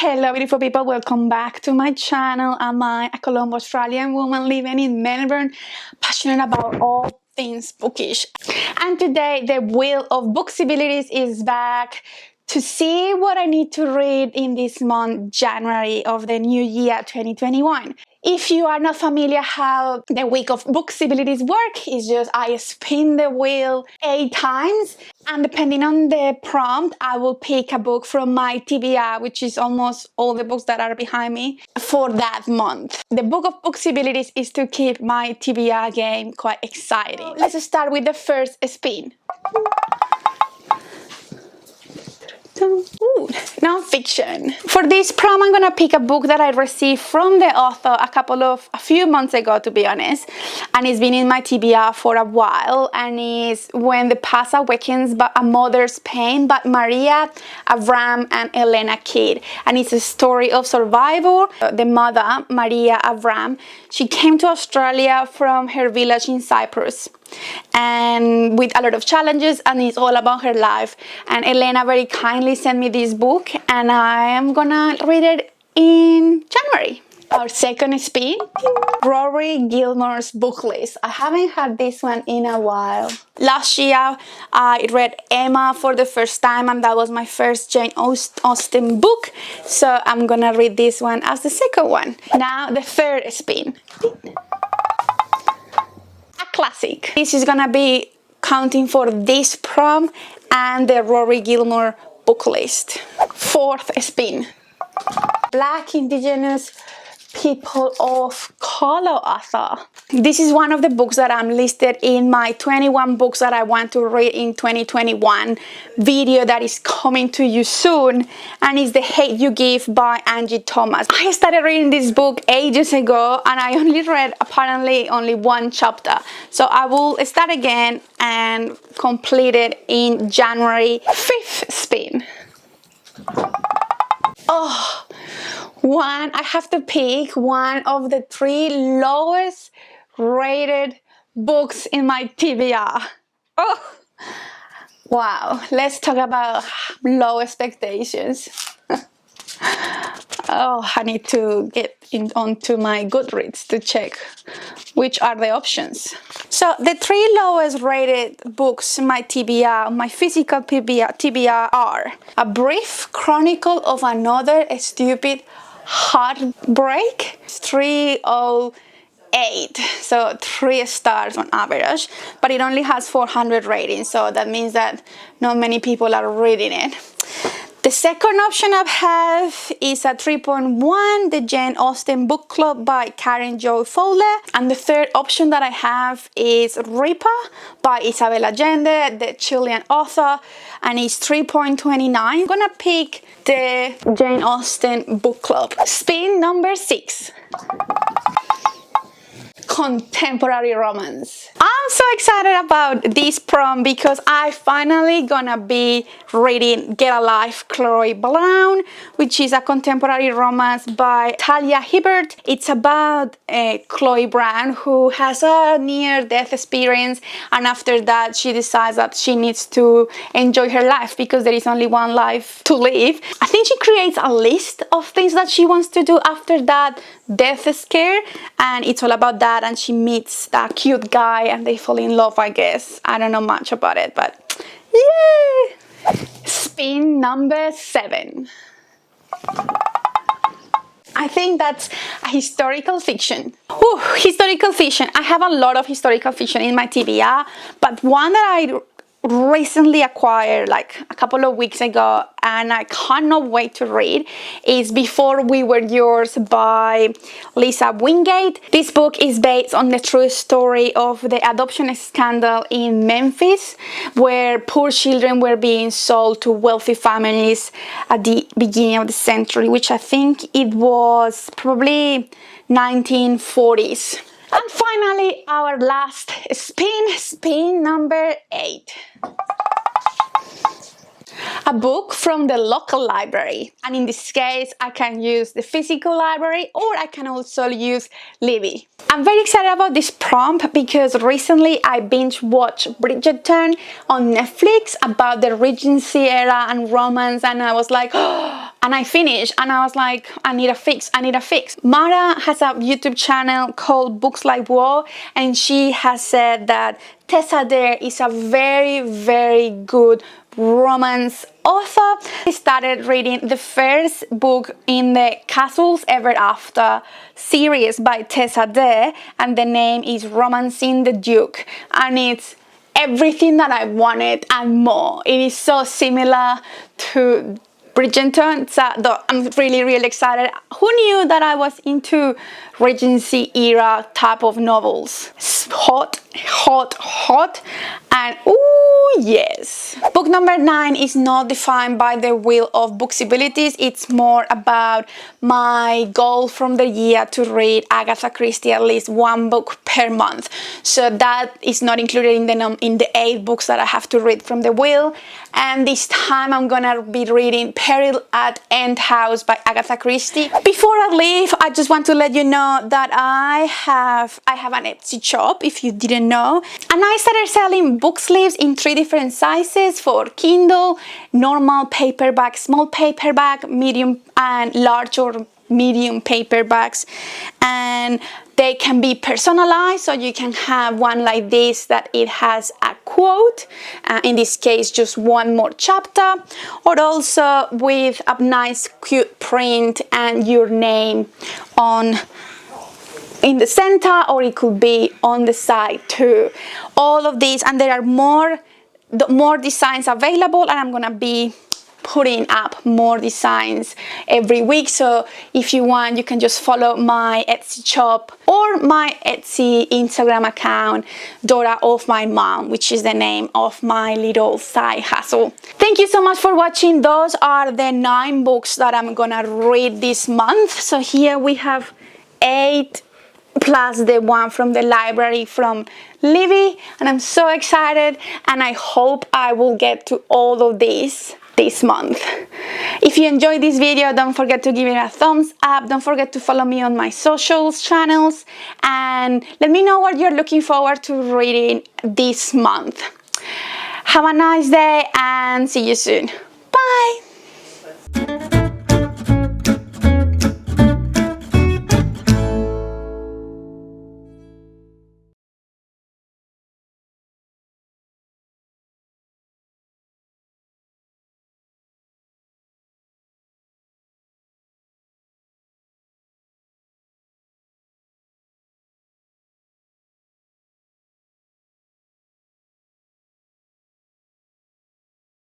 Hello beautiful people, welcome back to my channel. I'm a Colombo Australian woman living in Melbourne, passionate about all things bookish. And today the Wheel of Booksibilities is back to see what I need to read in this month, January of the new year 2021. If you are not familiar how the week of Booksibilities work, is just I spin the wheel 8 times, and depending on the prompt, I will pick a book from my TBR, which is almost all the books that are behind me, for that month. The book of Booksibilities is to keep my TBR game quite exciting. Let's start with the first spin. Ooh, non-fiction. For this prom, I'm gonna pick a book that I received from the author a few months ago, to be honest, and it's been in my TBR for a while, and it's When the Past Awakens, but A Mother's Pain by Maria Avram and Helena Kidd, and it's a story of survival. The mother, Maria Avram, she came to Australia from her village in Cyprus, and with a lot of challenges, and it's all about her life. And Elena very kindly sent me this book, and I am gonna read it in January. Our second spin, Rory Gilmore's book list. I haven't had this one in a while. Last year I read Emma for the first time, and that was my first Jane Austen book, so I'm gonna read this one as the second one. Now the third spin, classic. This is gonna be counting for this prom and the Rory Gilmore book list. Fourth spin, Black Indigenous People of Color author. This is one of the books that I'm listed in my 21 books that I want to read in 2021 video that is coming to you soon, and it's The Hate You Give by Angie Thomas. I started reading this book ages ago, and I only read apparently only one chapter, so I will start again and complete it in January. Fifth spin. I have to pick one of the 3 lowest rated books in my TBR. Wow, let's talk about low expectations. I need to get onto my Goodreads to check which are the options. So the 3 lowest rated books in my TBR, my physical TBR are A Brief Chronicle of Another Stupid Heartbreak, 308, so 3 stars on average, but it only has 400 ratings, so that means that not many people are reading it. The second option I have is a 3.1, the Jane Austen Book Club by Karen Joy Fowlet. And the third option that I have is Ripper by Isabel Allende, the Chilean author, and it's 3.29. I'm gonna pick the Jane Austen Book Club. Spin number 6. Contemporary romance. I'm so excited about this prom because I finally gonna be reading Get a Life, Chloe Brown, which is a contemporary romance by Talia Hibbert. It's about Chloe Brown who has a near-death experience, and after that she decides that she needs to enjoy her life because there is only one life to live. I think she creates a list of things that she wants to do after that death scare, and it's all about that, and she meets that cute guy and they fall in love, I guess. I don't know much about it, but yay! Spin number 7. I think that's a historical fiction. Ooh, historical fiction. I have a lot of historical fiction in my TBR, but one that I recently acquired like a couple of weeks ago and I cannot wait to read is Before We Were Yours by Lisa Wingate. This book is based on the true story of the adoption scandal in Memphis, where poor children were being sold to wealthy families at the beginning of the century, which I think it was probably 1940s. And finally, our last spin number 8. a book from the local library. And in this case, I can use the physical library, or I can also use Libby. I'm very excited about this prompt because recently I binge watched Bridgerton on Netflix about the Regency era and romance, and I was like, oh, and I finished and I was like, I need a fix. Mara has a YouTube channel called Books Like War, and she has said that Tessa there is a very, very good romance author. I started reading the first book in the Castles Ever After series by Tessa there, and the name is Romancing the Duke, and it's everything that I wanted and more. It is so similar to Bridgerton, so I'm really, really excited. Who knew that I was into Regency era type of novels? It's hot, and ooh, yes. Book number 9 is not defined by the wheel of Booksibilities. It's more about my goal from the year to read Agatha Christie at least one book per month. So that is not included in the 8 books that I have to read from the wheel. And this time I'm gonna be reading Peril at End House by Agatha Christie. Before I leave, I just want to let you know that I have an Etsy shop, if you didn't know, and I started selling book sleeves in 3 different sizes for Kindle, normal paperback, small paperback, medium and large or medium paperbacks, and they can be personalized, so you can have one like this that it has a quote, in this case just one more chapter, or also with a nice cute print and your name in the center, or it could be on the side too. All of these, and there are more designs available, and I'm gonna be putting up more designs every week. So if you want, you can just follow my Etsy shop or my Etsy Instagram account, Dora of My Mom, which is the name of my little side hustle. Thank you so much for watching. Those are the 9 books that I'm gonna read this month. So here we have 8 plus the one from the library from Libby, and I'm so excited, and I hope I will get to all of these this month. If you enjoyed this video, don't forget to give it a thumbs up. Don't forget to follow me on my socials channels, and let me know what you're looking forward to reading this month. Have a nice day and see you soon.